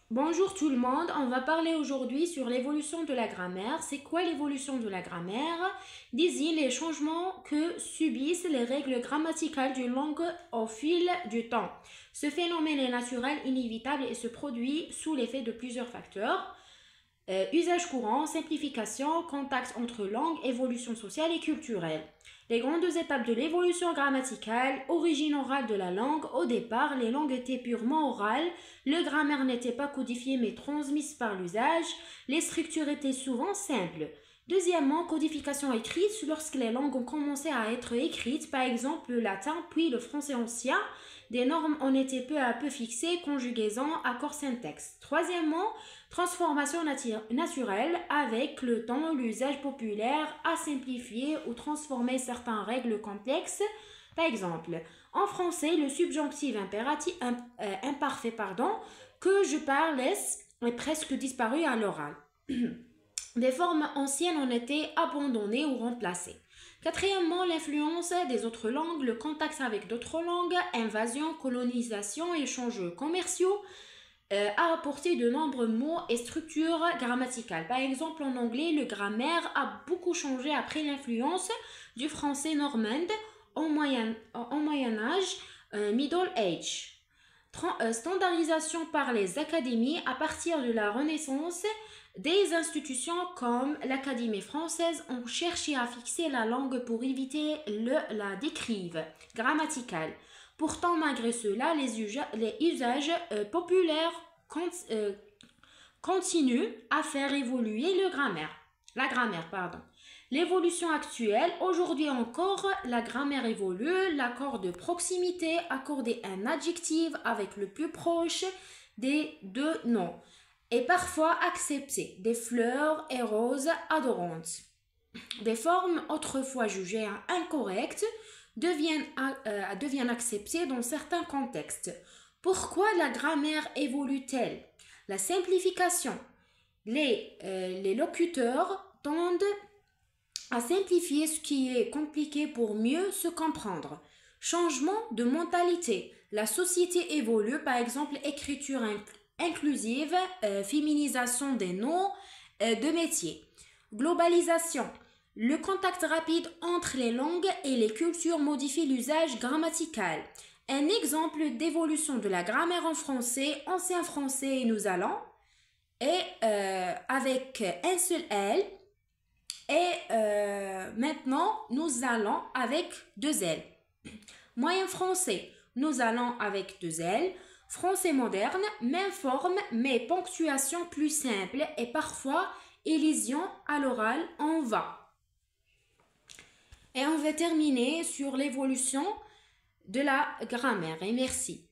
Bonjour tout le monde, on va parler aujourd'hui sur l'évolution de la grammaire. C'est quoi l'évolution de la grammaire? Désigne les changements que subissent les règles grammaticales d'une langue au fil du temps. Ce phénomène est naturel, inévitable et se produit sous l'effet de plusieurs facteurs. Usage courant, simplification, contact entre langues, évolution sociale et culturelle. Les grandes étapes de l'évolution grammaticale, origine orale de la langue. Au départ, les langues étaient purement orales, le grammaire n'était pas codifié mais transmise par l'usage, les structures étaient souvent simples. Deuxièmement, codification écrite, lorsque les langues ont commencé à être écrites, par exemple le latin puis le français ancien, des normes ont été peu à peu fixées, conjugaison, accord syntaxe. Troisièmement, transformation naturelle, avec le temps, l'usage populaire a simplifié ou transformé certaines règles complexes. Par exemple, en français, le subjonctif imparfait que je parle est presque disparu à l'oral. Des formes anciennes ont été abandonnées ou remplacées. Quatrièmement, l'influence des autres langues, le contact avec d'autres langues, invasion, colonisation, échanges commerciaux a apporté de nombreux mots et structures grammaticales. Par exemple, en anglais, le grammaire a beaucoup changé après l'influence du français normand en Moyen Âge, Middle Age. Standardisation par les académies à partir de la Renaissance, des institutions comme l'Académie française ont cherché à fixer la langue pour éviter la dérive grammaticale. Pourtant, malgré cela, les usages populaires continuent à faire évoluer la grammaire. L'évolution actuelle, aujourd'hui encore, la grammaire évolue, l'accord de proximité, accorder un adjectif avec le plus proche des deux noms, et parfois accepté, des fleurs et roses adorantes. Des formes autrefois jugées incorrectes deviennent acceptées dans certains contextes. Pourquoi la grammaire évolue-t-elle? La simplification. Les locuteurs tendent à simplifier ce qui est compliqué pour mieux se comprendre. Changement de mentalité. La société évolue, par exemple écriture inclusive, féminisation des noms de métiers. Globalisation. Le contact rapide entre les langues et les cultures modifie l'usage grammatical. Un exemple d'évolution de la grammaire en français, ancien français nous allons, et avec un seul L, et maintenant nous allons avec deux L. Moyen français, nous allons avec deux L. Français moderne, même forme, mais ponctuation plus simple et parfois élision à l'oral en va. Et on va terminer sur l'évolution de la grammaire. Et merci.